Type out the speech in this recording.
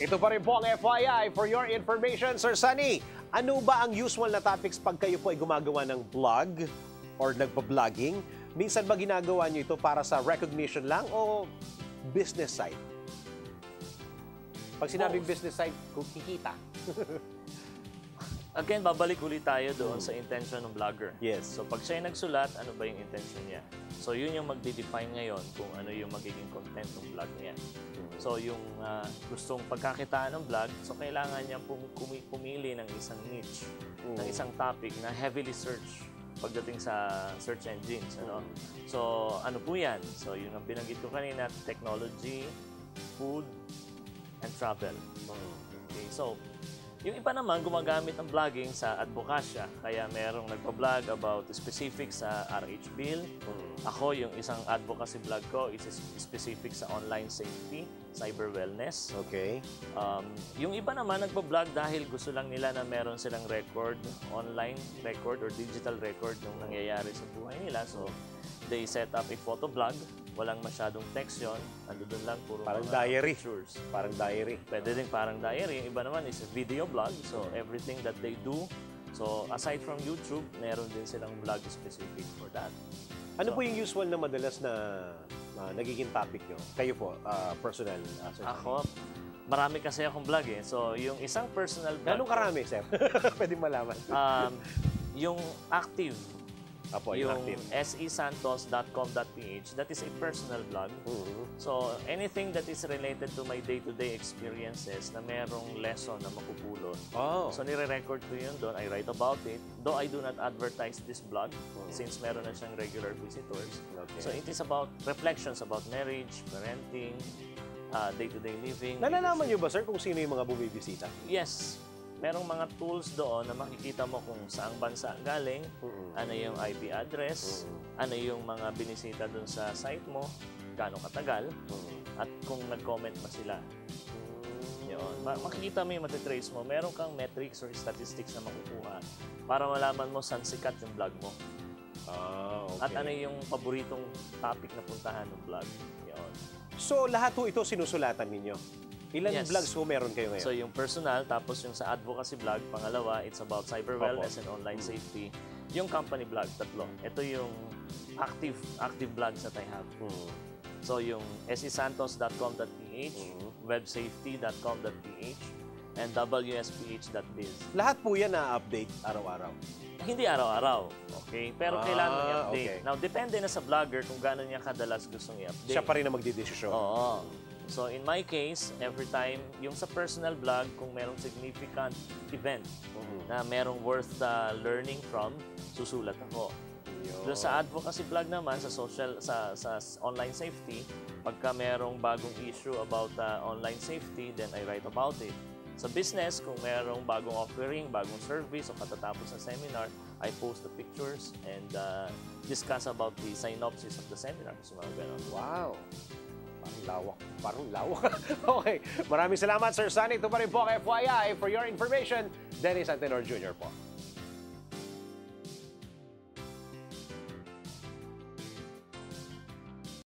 Ito pa rin po ang FYI for your information. Sir Sunny, ano ba ang usual na topics pag kayo po ay gumagawa ng vlog or nagpa-vlogging? Minsan ba ginagawa niyo ito para sa recognition lang o business side? Pag sinabing business side, kikita. Again, babalik ulit tayo doon sa intention ng vlogger. Yes. So pag siya nagsulat, ano ba yung intention niya? So yun yung magde-define ngayon kung ano yung magiging content ng vlog niya. So yung gustong pagkakitaan ng vlog, so kailangan niya pumili ng isang niche, ng isang topic na heavily search pagdating sa search engines. Ano? So ano po yan? So yung binanggit ko kanina, technology, food, and travel. Okay, so yung iba naman gumagamit ng vlogging sa advokasya. Kaya merong nagpa-vlog about specific sa RH Bill. Ako, yung isang advocacy vlog ko is specific sa online safety, cyber wellness. Okay. Yung iba naman nagpa-vlog dahil gusto lang nila na meron silang record, online record or digital record ng nangyayari sa buhay nila. So, they set up a photo vlog. Walang masyadong text yun. Andun lang puro parang diary. pictures. Parang diary. Pwede din parang diary. Yung iba naman is a video vlog. So, everything that they do. So, aside from YouTube, meron din silang vlog specific for that. Ano po yung usual na madalas na nagiging topic nyo? Kayo po, personal. Sir Ako, marami kasi akong vlog eh. So, yung isang personal vlog. Ganong karami, sir? Pwede malaman. Yung active. Apo, yung active. sesantos.com.ph, that is a personal blog. So, anything that is related to my day-to-day experiences na merong lesson na makupulot. So, nire-record ko yun doon. I write about it. Though I do not advertise this blog since meron na siyang regular visitors. Okay. So, it is about reflections about marriage, parenting, day-to-day living. Nalalaman niyo ba, sir, kung sino yung mga bumibisita? Yes. Merong mga tools doon na makikita mo kung saang bansa galing, ano yung IP address, ano yung mga binisita doon sa site mo, gaano katagal, at kung nag-comment ba sila. Yun. Makikita mo yung matitrace mo. Meron kang metrics or statistics na makukuha para malaman mo saan sikat yung vlog mo. Okay. At ano yung paboritong topic na puntahan ng vlog. Yun. So, lahat po ito sinusulatan ninyo? Ilan vlogs po meron kayo ngayon? So, yung personal, tapos yung sa advocacy vlog, pangalawa, it's about cyber wellness and online safety. Yung company vlog, tatlo. Ito yung active vlogs that I have. So, yung sesantos.com.ph, websafety.com.ph, and wsph.biz. Lahat po yan na-update araw-araw? Hindi araw-araw, okay? Pero kailangan i-update. Now, depende na sa vlogger kung gano'n niya kadalas gustong i-update. Siya pa rin na magdidesisyon. Oo. So, in my case, every time, yung sa personal vlog, kung merong significant event na merong worth learning from, susulat ako. Doon sa advocacy vlog naman, sa online safety, pagka merong bagong issue about online safety, then I write about it. Sa business, kung merong bagong offering, bagong service, o katatapos ng seminar, I post the pictures and discuss about the synopsis of the seminar. So, mga ganun. Wow! Parang lawak. Okay. Maraming salamat, Sir Sunny. Ito pa rin po kay FYI. For your information, Dennis Antenor Jr. po.